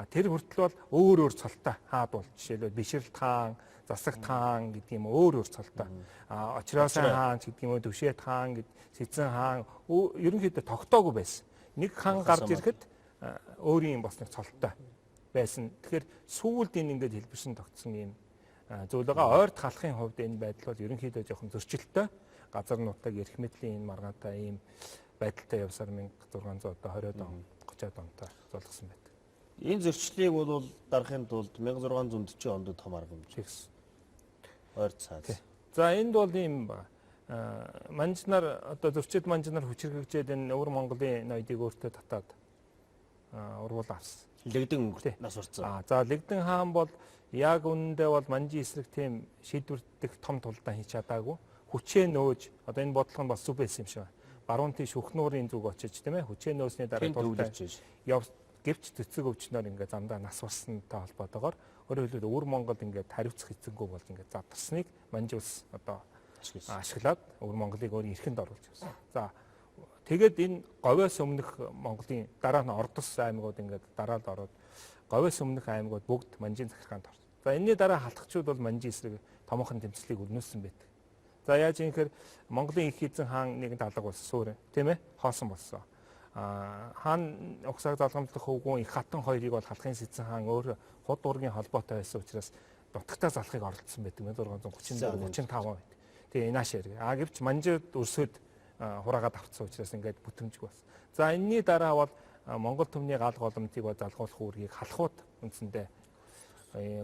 Тэр хүртэл бол өөр цолтой хаад бол жишээлбэл Бишрэлт хаан, Засагт хаан гэдэг юм өөр цолтой. Очроосын хаан гэдэг юм уу, Түшээт хаан гэдэг, Сэцэн хаан ерөнхийдөө тогтоогүй байсан. Нэг хаан гарч ирэхэд өөрийн бас нэг цолтой байсан. Тэгэхээр сүүлд энэ ингээд хэлбэршин тогтсон юм зүйл байгаа. Ойрд халахын хувьд энэ байдал бол ерөнхийдөө жоохон зөрчилтэй. Газар нутаг эрх мэдлийн энэ маргаантай ийм байдалтай явсаар 1620-од он 30-од онтой золгосон байдаг. Энэ зөрчлийг бол дарахын тулд 1640 онд том арга хэмжээ ойр цаас. За энд бол ийм манжнаар одоо зөрчил манжнаар хүчрхэгжээд энэ өвөр Монголын ноёдыг өөртөө татаад урвал авсан. Лэгдэн өнгөрт нас урцсан. За Лэгдэн хаан бол яг үнэндээ бол манжийн эсрэг тийм шийдвэрдэх том тулдаан хийж чадаагүй. Хүчээ нөөж одоо энэ бодлого нь бас зүв байсан юм шиг байна. Баруун тийш Хөхнуурын зүг очиж тийм ээ хүчээ нөөсний дараа тулдаан гэвч цэцэг өвчнөр ингээд замдаа нас барсантай холбоотойгоор өөрөөр хэлбэл өвөр Монголд ингээд хариуцах эзэнгүй болж ингээд задарсныг манж улс одоо ашиглаад өвөр Монголыг өөрийн эрхэнд оруулж байсан. За тэгээд энэ говьоос өмнөх Монголын дараа нь Ордос аймагуд ингээд дараад ороод говьоос өмнөх аймагуд бүгд манжийн захиргаанд орсон. За энэний дараа халахчууд бол манжийн эсрэг томоохон тэмцлийг өрнүүлсэн байдаг. За яаж юм гэхээр Монголын их эзэн хаан нэгэн талга болсон суурь тийм ээ хоосон болсон. Хаан угсааг залгамжлах хөвгүүн их хатан хоёрыг бол халахын Сэцэн хаан өөр худ уургийн холбоотой байсан учраас дутагтаа залахыг оролцсон байдаг 1635 он. Тэгээ Инаш яриг. Гэвч манжид өрсөд хураагаад авцсан учраас ингээд бүтэмжиг болсон. За энэний дараа бол Монгол төмний гал голомтыг бол залгуулах үүргийг халахууд үндсэндээ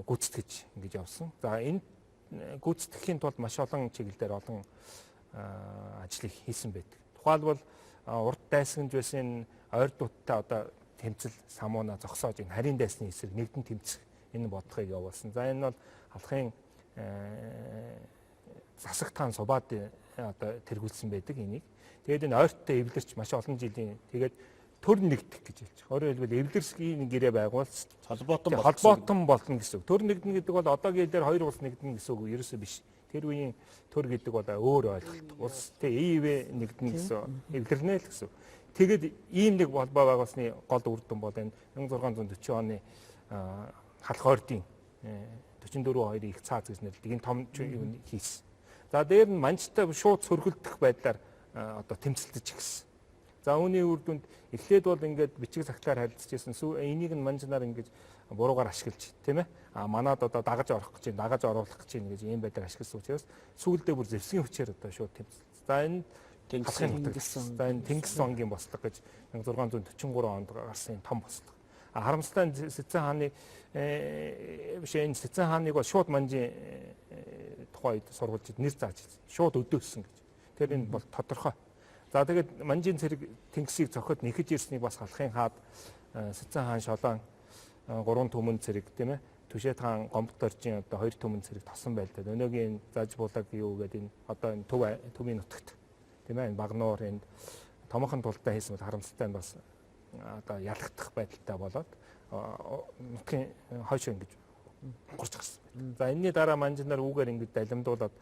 гүйцэтгэж ингэж явсан. За энэ гүйцэтгэхийн тулд маш олон чиглэлээр олон ажлыг хийсэн байдаг. Тухайлбал урд дайсагнаж байсан ойр дууттай одоо тэмцэл самууна зогсоож энэ харийн дайсны эсрэг нэгдэн тэмцэх энэ бодлогыг явуулсан. За энэ бол алхын засаг таан субаад одоо тэргүүлсэн байдаг энийг. Тэгээд энэ ойрттой эвлэрч маш олон жилийн тэгээд төр нэгдэх гэж хэлж байгаа. Өөрөөр хэлбэл эвлэрсгийн гэрээ байгуулсан холбоотон болно гэсэн үг. Төр нэгдэнэ гэдэг бол одоогийн хэлээр хоёр улс нэгдэнэ гэсэн үг ерөөсөө биш. Тэр үеийн төр гэдэг бол өөр ойлголт. Улс ТИВ нэгдэнэ гэсэн эвлэрнэ л гэсэн. Тэгээд ийм нэг холбоо байгуулсны гол үр дүн бол энэ 1640 оны халах ойрдын 44-2 их цааз гэж нэрлэдэг энэ том юм хийсэн. За дээр нь манжтай шууд сөргөлдөх байдлаар одоо тэмцэлдэж гисэн. За үүний үр дүнд эхлээд бол ингээд бичиг цагтаар харилцажсэн. Энийг нь манжнаар ингээд буруугаар ашиглаж тийм ээ. Манад одоо дагаж орох гэж байна, дагаж оруулах гэж байна гэж ийм байдлаар ашигласан учраас сүүлдээ бүр зэвсгийн хүчээр одоо шууд тэмцэлсэн. За энэ Тэнгис онгийн бослого гэж 1643 онд гарсан том бослого. Харамсалтай Сэцэн хааны энэ Сэцэн хааныг бол шууд манжийн тухайд сурвалжид нэр зааж шууд өдөөссөн гэж. Тэр энэ бол тодорхой. За тэгээд манжийн цэрэг Тэнгисийг зохиод нэхэж ирснийг бас халахын хаад Сэцэн хаан шолоон 3 түмэн цэрэг тийм ээ. Түшээд хаан Гомбот оржийн одоо 2 түмэн цэрэг тосон байлдаа. Өнөөгийн зааж булаг юу гэдэг энэ одоо энэ төвийн нутагт тийм ээ. Энэ Багнуур энд томоохон тултай хийсэн бол харамсалтай нь бас одоо ялагдах байдалтай болоод нутгийн хойш ингэж гурч гарсан. За энэний дараа манжинаар үүгээр ингэж далимдуулаад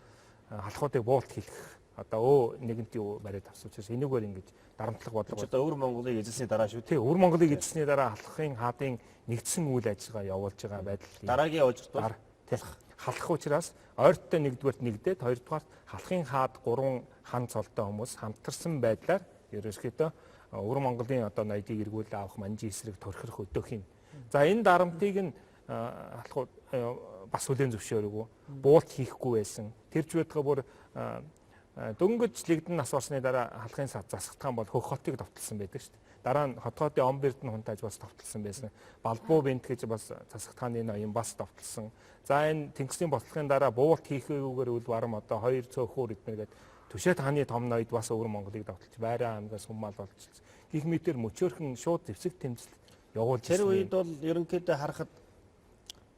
халахуудыг буулт хийх одоо нэгэнт юу бариад авсан учраас энэгээр ингэж дарамтлах бодлого. Одоо өвөр Монголыг эзэлсний дараа шүү. Тий, өвөр Монголыг эзэлсний дараа халахын хаадын нэгдсэн үйл ажиллагаа явуулж байгаа байдал. Дараагийн явуулж бол халах учраас ойрттой нэгдүгээрт нэгдээд хоёрдугаар халахын хаад 3 хан цолтой хүмүүс хамтарсан байдлаар ерөөсгөөдөө өвөр Монголын одоо ноёдыг эргүүл авах манжийн эсрэг торхирох өдөөх юм. За энэ дарамтыг нь халахууд бас хүлээн зөвшөөрөв. Буулт хийхгүй байсан. Тэрж байтгаа бүр дөнгөж лигдэн нас орсны дараа халахын засагтхан бол Хөх хотыг довтлсон байдаг шүү дээ. Дараа нь хотын Ом Бердэн хунтайж бас довтлсон байсан. Балбуу бент гэж бас засагтханы ноён бас довтлсон. За энэ Тэнгисийн бослогын дараа буулт хийхгүйгээр үл барам одоо 2 цөөхөр эднэргээд Түшээд хааны том ноёд бас өвөр Монголыг довтлж Байраа аймгаас хүммал болчихсон. Гэх мэтэр мөчөөрхөн шууд зэвсэг тэмцэлд явуулж ирсэн. Тэр үед бол ерөнхийдөө харахад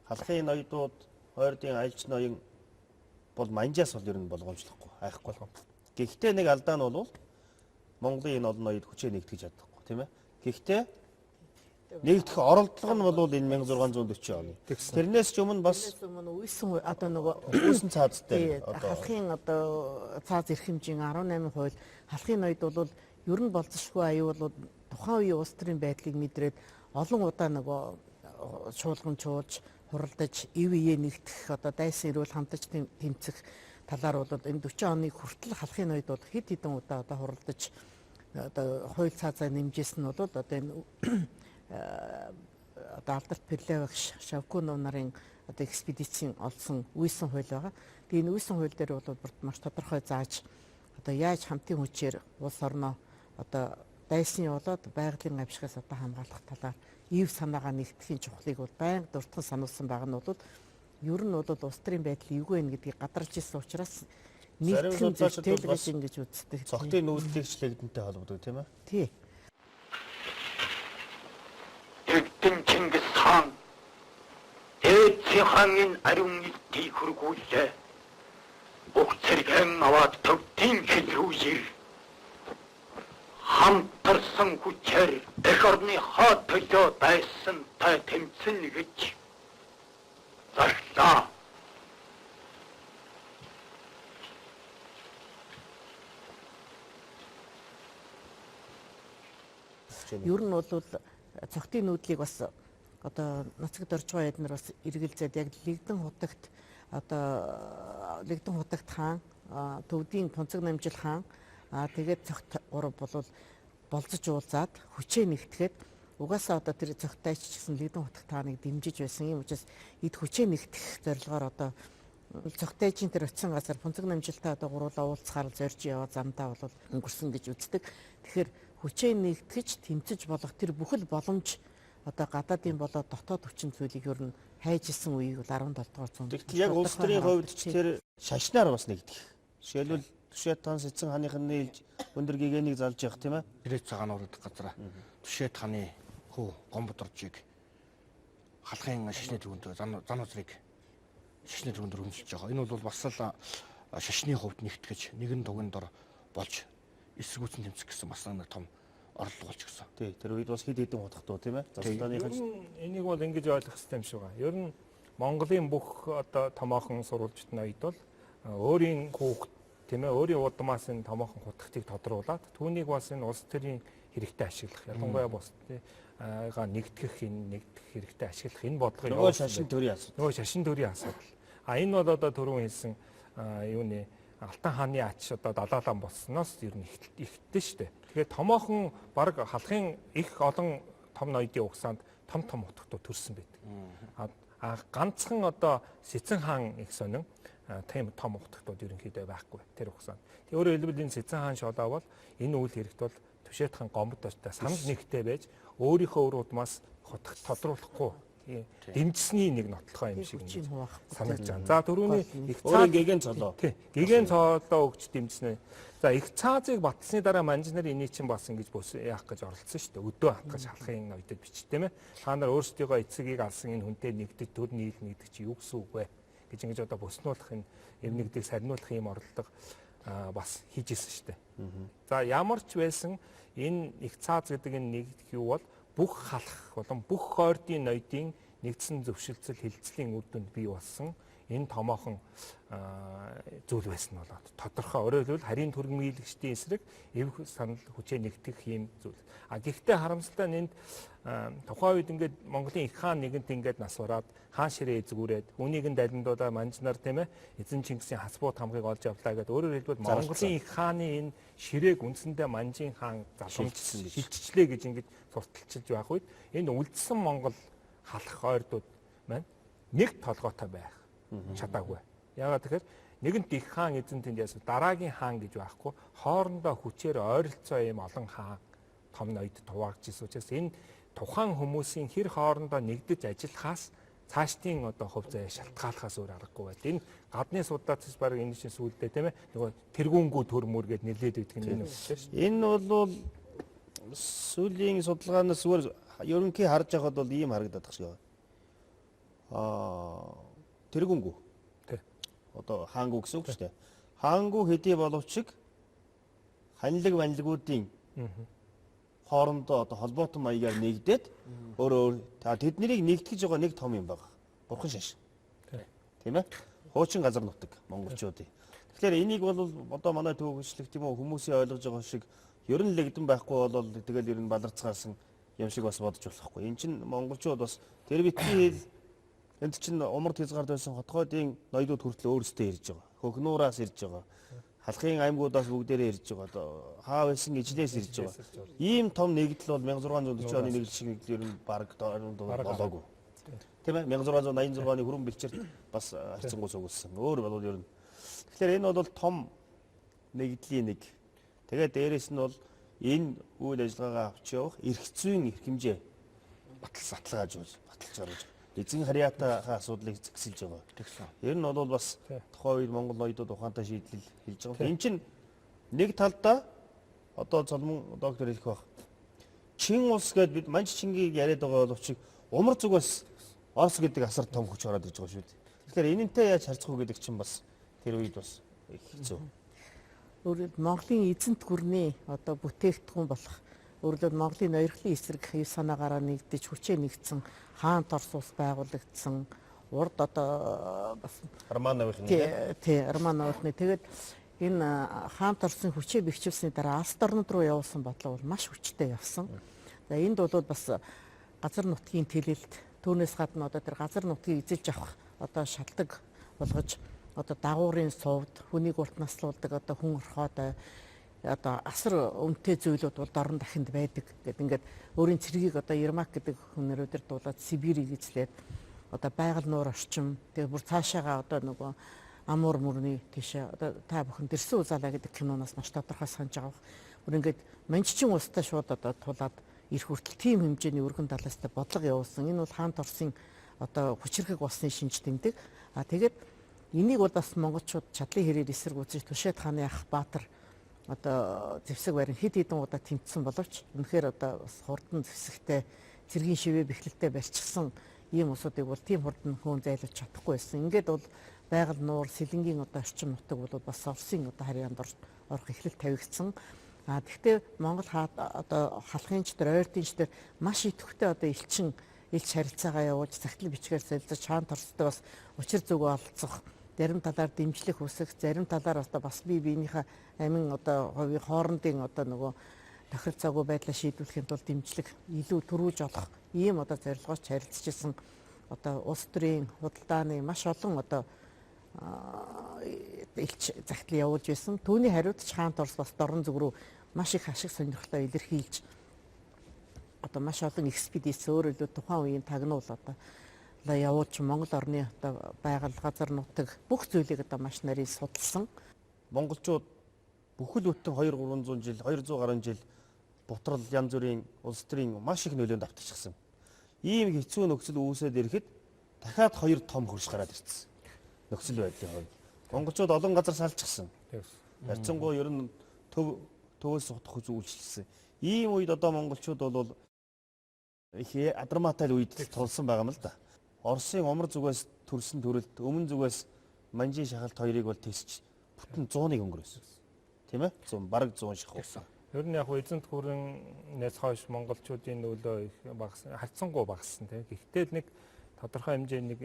халахын ноёдууд ойрдын альж ноён бол манжаас бол ер нь болгоомжлохгүй айхгүй болгоо. Гэхдээ нэг алдаа нь бол Монголын энэ олон ноёд хүчээ нэгтгэж чадахгүй тийм ээ. Гэхдээ нэгдэх оролдлого нь бол энэ 1640 оны. Тэрнээс ч өмнө бас үйсэн одоо нөгөө үүсэн цаазтай халахын одоо цааз эрх хэмжийн 18% халахын ноёд бол ер нь болцсохгүй аюул бол тухайн үеийн улс төрийн байдлыг мэдрээд олон удаа нөгөө шуулгамжуулж хуралдаж ив ие нэгтгэх одоо дайсан ирүүл хамтаж тэмцэх талаар бол энэ 40 оны хүртэл халахын ноёд бол хэд хэдэн удаа одоо хуралдаж одоо хууль цаазаа нэмжсэн нь бол одоо энэ одоо Алдарт Перлевагш Шавкунов нарын одоо экспедицийн олсон үйсэн хууль байгаа. Тэгээ энэ үйсэн хууль дээр бол маш тодорхой зааж одоо яаж хамтын хүчээр улс орноо одоо дайсны болоод байгалийн авшигаас одоо хамгаалах талаар ив санаагаа нэгтгэхийн чухлыг бол байнга дурдхан сануулсан байгаа нь бол ер нь бол улс төрийн байдал эвгүй байна гэдгийг гадарч ирсэн учраас нийтхэн зөрчил гэж үздэг. цогтын нүүдэлчлэгдэнтэй холбоотой тийм ээ. Тий. Эрдэн Чингис хаан Дээд хаанын ариун нийтийг хөргүүлээ. Бүх цэргэн аваад төвдийн хил рүү ир. Хамтарсан хүчээр эх орны хаад төлөө дайсан та тэмцэн гэж зарлаа. Ер нь бол цогтын нүүдлийг бас одоо нацагд орж байгаа эднэр бас эргэлзээд яг лигдэн хутагт одоо лигдэн хутагт хаан төвдийн тунцэг намжил хаан тэгээд цогт гурав бол болцож уулзаад хүчээ нэгтгэхэд угаасаа одоо тэр цогтайч гэсэн лигдэн хутагт хааныг дэмжиж байсан юм учраас эд хүчээ нэгтгэх зорилгоор одоо цогтайчийн тэр очисон газар тунцэг намжилтаа одоо гуруулаа уулзахаар зорж яваа замдаа бол өнгөрсөн гэж үздэг. Тэгэхээр хүчээ нэгтгэж тэмцэж болох тэр бүхэл боломж одоо гадаадын болоод дотоод хүчин зүйлийг ер нь хайж исэн үеийг бол 17 дугаар зуунд. Тэгтэл яг улс төрийн хувьд ч тэр шашнаар бас нэгдэх. Жишээлбэл Түшээд хаан Сэцэн хааныхын нийлж өндөр гэгэнийг залж явах тийм ээ. Ирээд цагаанууд газар Түшээд хааны хүү Гомбодоржийг халахын шашны төвөнд зан узрыг шашны төвөнд өргөмжилж байгаа. Энэ бол бас л шашны хувьд нэгтгэж нэгэн тугын дор болж эсэргүүцэн тэмцэх гэсэн бас нэг том орлого болж гисэн. Тий, тэр үед бас хэд хэдэн хутгатуу тийм ээ. Засалтааныхан Энийг бол ингэж ойлгох хэрэгтэй юм шиг байна. Ер нь Монголын бүх одоо томоохон сурвалжт ноёд бол өөрийн хүүхд тийм ээ өөрийн удмаас энэ томоохон хутгтыг тодруулаад түүнийг бас энэ улс төрийн хэрэгтэй ашиглах. Ялангуяа бусдыгаа нэгтгэх хэрэгтэй ашиглах энэ бодлогыг нөгөө шашин төрийн асуудал. Нөгөө шашин төрийн асуудал. Энэ бол одоо түрүүн хэлсэн юуны Алтан хааны ач одоо далаалан болсноос ер нь ихтэй шүү дээ. Тэгэхээр томоохон баг халахын их олон том ноёдын угсаанд том утгатууд төрсэн байдаг. Ганцхан одоо Сэцэн хаан их сонин тийм том утгатууд ерөнхийдөө байхгүй тэр угсаанд. Тэг өөрөөр хэлбэл энэ Сэцэн хаан шолоо бол энэ үйл хэрэгт бол Түшээд хаан Гомбодортой санал нэгтэй байж өөрийнхөө үр удмаас хутагт тодруулахгүй дэмжсэний нэг нотлохоо юм шиг санагдаж байна. За түрүүний их өөрийн гэгэн цолоо. Тий. Гэгэн цолоо өгч дэмжснэ. За их цаазыг батсны дараа манж нар энийг чинь бас ингэж яах гэж оролцсон шүү дээ. Өдөө хатгаж халахын ноёдод бичтээ мэ. Та нар өөрсдийнхөө эцгийг алсан энэ хүнтэй нэгдэж төр нийлнэ гэдэг чи юу гэсэн үг вэ? Гэж ингэж одоо бүснуулах энэ эмнэгдийг сарниулах юм орлого бас хийж исэн шүү дээ. За ямар ч байсан энэ их цааз гэдэг энэ нэгдэх юу бол бүх халах болон бүх хойрдын ноёдын нэгдсэн зөвшөлтсөл хилцлийн үр дүнд бий болсон энэ томоохон зүйл байсан нь болоод тодорхой өөрөөр хэлбэл харийн түргэмгийлэгчдийн эсрэг эв санал хүчээ нэгтгэх юм зүйл. Гэхдээ харамсалтай нь энд тухайн үед ингээд Монголын их хаан нэгэнт ингээд нас бараад хаан ширээ эзгүүрээд үнийг нь далиндуудаа манжнаар тийм ээ эзэн Чингисийн хасбууд хамгыг олж авлаа гэдэг өөрөөр хэлбэл Монголын их хааны энэ ширээг үндсэндээ манжийн хаан залгамжсан шилжчлээ гэж ингээд сурталчилж байх үед энэ үлдсэн Монгол халах ойрдууд маань нэг толгойтой байх чадаагүй. Яагаад тэгэхээр нэгэнт их хаан эзэн тэнд яасан дараагийн хаан гэж байхгүй хоорондоо хүчээр ойролцоо юм олон хаан том ноёд туваагдж ирсэн учраас энэ тухайн хүмүүсийн хэр хоорондоо нэгдэж ажиллахаас цаашдын одоо хувь заяа шалтгааллахаас өөр аргагүй байт. Энэ гадны судлаач баг энэ чинь сүулдэ тийм ээ нөгөө тэргүүнгүү төрмөр гэд нэлээд өгдөг нь энэ үстэй шүү. Энэ бол сүүлийн судалгаанаас зүгээр ерөнхий харж байхад бол ийм харагдаад байгаа шиг байна. Тэргүүнгүү. Тий. Одоо хаангүү гэсэн үг шүү дээ. Хаангүү хэдий боловч ханилэг манилгуудын хоорондоо одоо холбоотон маягаар нэгдээд өөрөө тэднийг нэгтгэж байгаа нэг том юм байна. Бурхан шашин. Тийм ээ? Хуучин газар нутаг монголчуудын. Тэгэхээр энийг бол одоо манай төвөгчлөх тийм үү хүмүүсийн ойлгож байгаа шиг ер нь лэгдэн байхгүй бол тэгэл ер нь баларцгаасан юм шиг бас бодож болохгүй. Энд чинь монголчууд бас тэр битгий хэл энд чинь умард хязгаард байсан хотгойдын ноёдууд хүртэл өөрсдөө ирж байгаа. Хөгнуураас ирж байгаа. Халахын аймагуудаас бүгдээрээ ирж байгаа. Одоо хаа байсан ижлээс ирж байгаа. Ийм том нэгдэл бол 1640 оны нэгдэл шиг нэгдэл ер нь баг болоогүй. Тийм ээ 1686 оны хүрэн бэлчээр бас хайцангуй сугулсан. Өөр бол ер нь. Тэгэхээр энэ бол том нэгдлийн нэг. Тэгээд дээрэс нь бол энэ үйл ажиллагаагаа авч явах эрх зүйн эрх хэмжээ баталгаажуулж оруулж эзэн харьяатаа асуудлыг зэгсэлж байгаа. Тэгсэн. Ер нь бол бас тухайн үед Монгол ноёдууд ухаантай шийдэл хэлж байгаа. Энд чинь нэг талдаа одоо Цолмон доктор хэлэх баг. Чин улс гэдээ бид Манж Чингийг яриад байгаа боловч умар зүгээс Орос гэдэг асар том хүч ороод ирж байгаа шүү дээ. Тэгэхээр энэнтэй яаж харьцах вэ гэдэг чинь бас тэр үед бас их хэцүү. Өөрөөр Монголын эзэнт гүрний одоо бүтээгдэхүүн болох өөрөлд Монголын ноёрхлын эсрэг хэв санаагаараа нэгдэж хүчээ нэгдсэн хаант Орос улс байгуулагдсан урд одоо бас Романовын тий Романовны тэгээд энэ хаант Оросын хүчээ бэхжүүлсний дараа алс орнууд руу явуулсан бодлого бол маш хүчтэй явсан. За энд бол бас газар нутгийн төлөлт түүнээс гадна одоо тэр газар нутгийг эзэлж авах одоо шалтгаан болгож одоо дагуурын сувд хүнийг урт наслуулдаг одоо хүн орхоод одоо асар өмтэй зүйлүүд бол дорн дахинд байдаг гэдэг ингээд өөрийн цэргийг одоо Ермак гэдэг хүнээрүүдээр дуулаад Сибирийг эзлээд одоо байгаль нуур орчим тэгээ бүр цаашаага одоо нөгөө амуур мөрний тийшээ одоо та бүхэн Дэрсэн Узаалаа гэдэг киноноос маш тодорхой санаж байгаа. Бүр ингээд Манччин улстай шууд одоо тулаад ирэх хүртэл тийм хэмжээний өргөн талаастай бодлого явуулсан. Энэ бол хаант Оросын одоо хүчирхэг болсны шинж тэмдэг. Тэгээд энийг бол бас монголчууд чадлын хэрээр эсэргүүцэж Түшээд хааны ах Баатар одоо зэвсэг барин хэд хэдэн удаа тэмцсэн боловч үнэхээр одоо бас хурдан зэвсэгтэй цэргийн шивээ бэхлэлтэй барьчихсан ийм усуудыг бол тийм хурдан хөөн зайлуулж чадахгүй байсан. Ингээд бол байгаль нуур сэлэнгийн одоо орчин нутаг бол бас Оросын одоо харьяанд орох эхлэл тавигдсан. Гэхдээ Монгол одоо халахынч дээр ойртынч дээр маш идэвхтэй одоо элч харилцаагаа явуулж захидлын бичгээр солилцож хаант Оростой бас учир зүгөө олцох, зарим талаар дэмжлэх үсэх, зарим талаар одоо бас биенийхээ амин одоо хувийн хоорондын одоо нөгөө тохиролцоогүй байдлаа шийдвэрлэхийн тулд дэмжлэг илүү төрүүлж олох ийм одоо зорилгоос харилцаж исэн одоо улс төрийн худалдааны маш олон одоо элч захидал явуулж байсан. Түүний хариуд ч хаант Орос бас дорн зүг рүү маш их ашиг сонирхлоо илэрхийлж одоо маш олон экспедиц өөрөлдөө тухайн үеийн тагнуул одоо явуулж Монгол орны одоо байгаль газар нутаг бүх зүйлийг одоо маш нарийн судалсан. Монголчууд бүхэл бүтэн 200-300 жил 200 гаруй жил бутрал янз бүрийн улс төрийн маш их нөлөөнд автчихсан. Ийм хэцүү нөхцөл үүсээд ирэхэд дахиад 2 том хөрш гараад ирсэн. Нөхцөл байдлын хувьд монголчууд олон газар салчихсан. Харьцангуй ер нь төвөөс сутах үзүүлчихсэн. Ийм үед одоо монголчууд бол их адармаатай үед тулсан байгаа юм л да. Оросын умар зүгээс төрсэн төрөлт өмнө зүгээс манжийн шахалт хоёрыг бол тесч бүтэн 100-ыг өнгөрөөсөн. Тийм ээ? 100 бараг 100 шахав. Ер нь яг эзэнт гүрэнээс хойш монголчуудын нөлөө их багассан, харьцангуй багассан тийм. Гэхдээ нэг тодорхой хэмжээний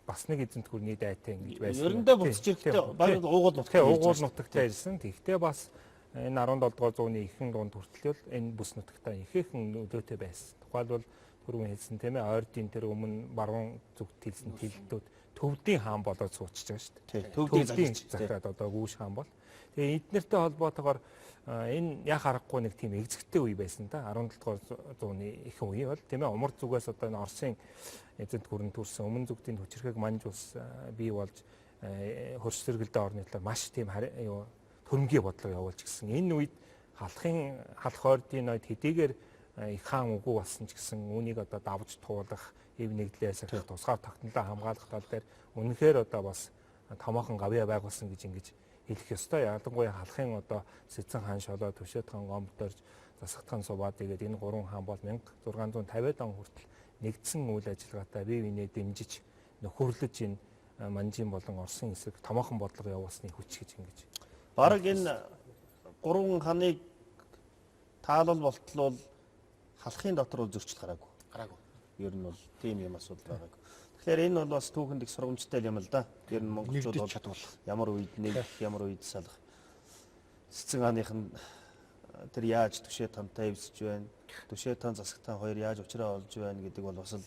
бас нэг эзэнт гүрний дайтай ингэж байсан. Ерөндөө буцаж ирэхдээ баг уугуул нутагтай ирсэн. Гэхдээ бас энэ 17 дугаар зууны ихэнх дунд хүртэл энэ бүс нутагтаа ихээхэн нөлөөтэй байсан. Тухайлбал түрүүн хэлсэн тийм ээ, ойрдын тэр өмнө баруун зүгт хэлсэн тэлдүүд төвдийн хаан болоод суучж байгаа шүү дээ. Төвдийн захираад одоо гүүш хаан бол. Тэгээ эднэртэй холбоотойгоор энэ яг харахгүй нэг тийм экзэгтэй үе байсан да. 17 дугаар зууны ихэнх үе бол тийм ээ, умар зүгээс одоо энэ Оросын эзэнт гүрэн төрсэн өмнө зүгтийн хүчирхэг манж ус бий болж хөрш сэргэлдээ орны талаар маш тийм төрөмгийн бодлого явуулж гисэн. Энэ үед халах ойрдын ноёд хэдийгээр их хаан үгүй болсон ч гэсэн үүнийг одоо давж туулах, эв нэгдлээс ахих, тусгаар тогтнолоо хамгаалах тал дээр үнэхээр одоо бас томоохон гавьяа байгуулсан гэж ингэж хэлэх ёстой. Ялангуяа халахын одоо Сэцэн хаан Шолоо, Түшээд хаан Гомдорж, Засагт хаан Суваад тэгээд энэ гурван хаан бол 1650 он хүртэл нэгдсэн үйл ажиллагаатай бие биенээ дэмжиж нөхөрлөж энэ манжийн болон Оросын эсрэг томоохон бодлого явуулсны хүч гэж ингэж. Бараг энэ гурван хааныг таалал болтол халахын дотор зөрчил гараагүй. Ер нь бол тийм юм асуудал байгаагүй. Тэгэхээр энэ бол бас түүхэнд их сургамжтай юм л да. Ер нь монголчууд бол ямар үед нэг ямар үед салах. Сэцэн хааныхан тэр яаж Түшээд хаантай эвсэж байна. Түшээд хаан Засагт хаан хоёр яаж уулзраа олж байна гэдэг бол бас л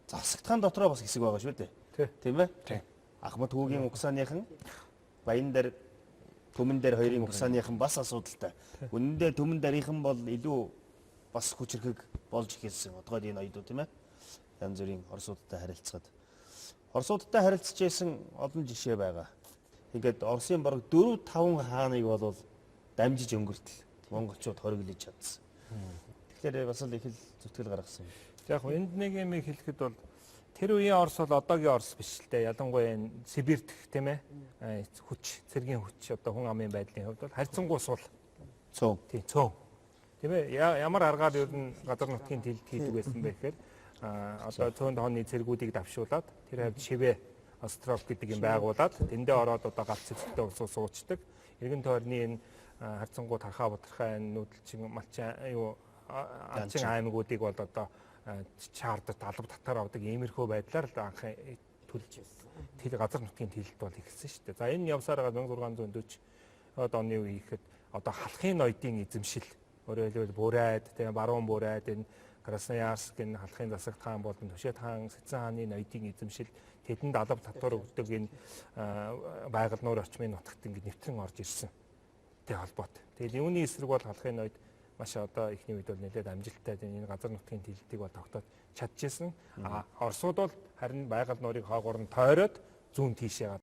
Засагт хаан дотроо бас хэсэг байгаа шүү дээ. Тийм ээ? Ахмад хүүгийн угсааныхан баян дээр төмөн дээр хоёрын угсааныхан бас асуудалтай. Үнэн дээр төмөн дарийнхан бол илүү бас хүчирхэг болж ирсэн. Одгоод энэ оюутнууд тийм ээ. Янз бүрийн Оросуудтай харилцаад. Оросуудтай харилцаж байсан олон жишээ байгаа. Ингээд Оросын бараг 4-5 хааныг бол дамжиж өнгөртөл монголчууд хориглож чадсан. Тэгэхээр бас л их л зүтгэл гаргасан. Яг энд нэг юм хэлэхэд бол тэр үеийн Орос бол одоогийн Орос биш л дээ. Ялангуяа энэ Сибирь дэх тийм ээ. Хүч, цэргийн хүч одоо хүн амын байдлын хувьд бол харьцангуй сул. Цөөн. Тийм цөөн. Тийм ээ. Ямар аргаар ер нь газар нутгийн тэлд хийдэг байсан бэ гэхээр одоо цөөн тооны цэргүүдийг давшуулаад тэр хавьд шивээ остров гэдэг юм байгуулад тэндээ ороод одоо галт цэцэлтэй улсууд суучдаг. Иргэн тойрны энэ харьцангуй тархаа боторхой нүүдэлчин малчин юу анчин аймагуудыг бол одоо чаардад алба татаар авдаг иймэрхүү байдлаар л анхын төлж тэр газар нутгийн тэлэлт бол ихсэн шүү дээ. За энэ явсараа 1640 оны үе ихэд одоо халахын ноёдын эзэмшил өөрөөр хэлбэл Бурайд тийм баруун Бурайд энэ Красноярск энэ халахын Засагт хаан болон Түшээд хаан Сэцэн хааны ноёдын эзэмшил тэдэнд алба татвар өгдөг энэ байгаль нуур орчмын нутагт ингэ нэвтрэн орж ирсэн. Тэ холбоотой. Тэгээд юуны эсрэг бол халахын ноёд маш одоо ихний үед бол нэлээд амжилттай энэ газар нутгийн тэлэлтийг бол тогтоож чадчихсан. Оросууд бол харин байгаль нуурыг хоогоор нь тойроод зүүн тийшээ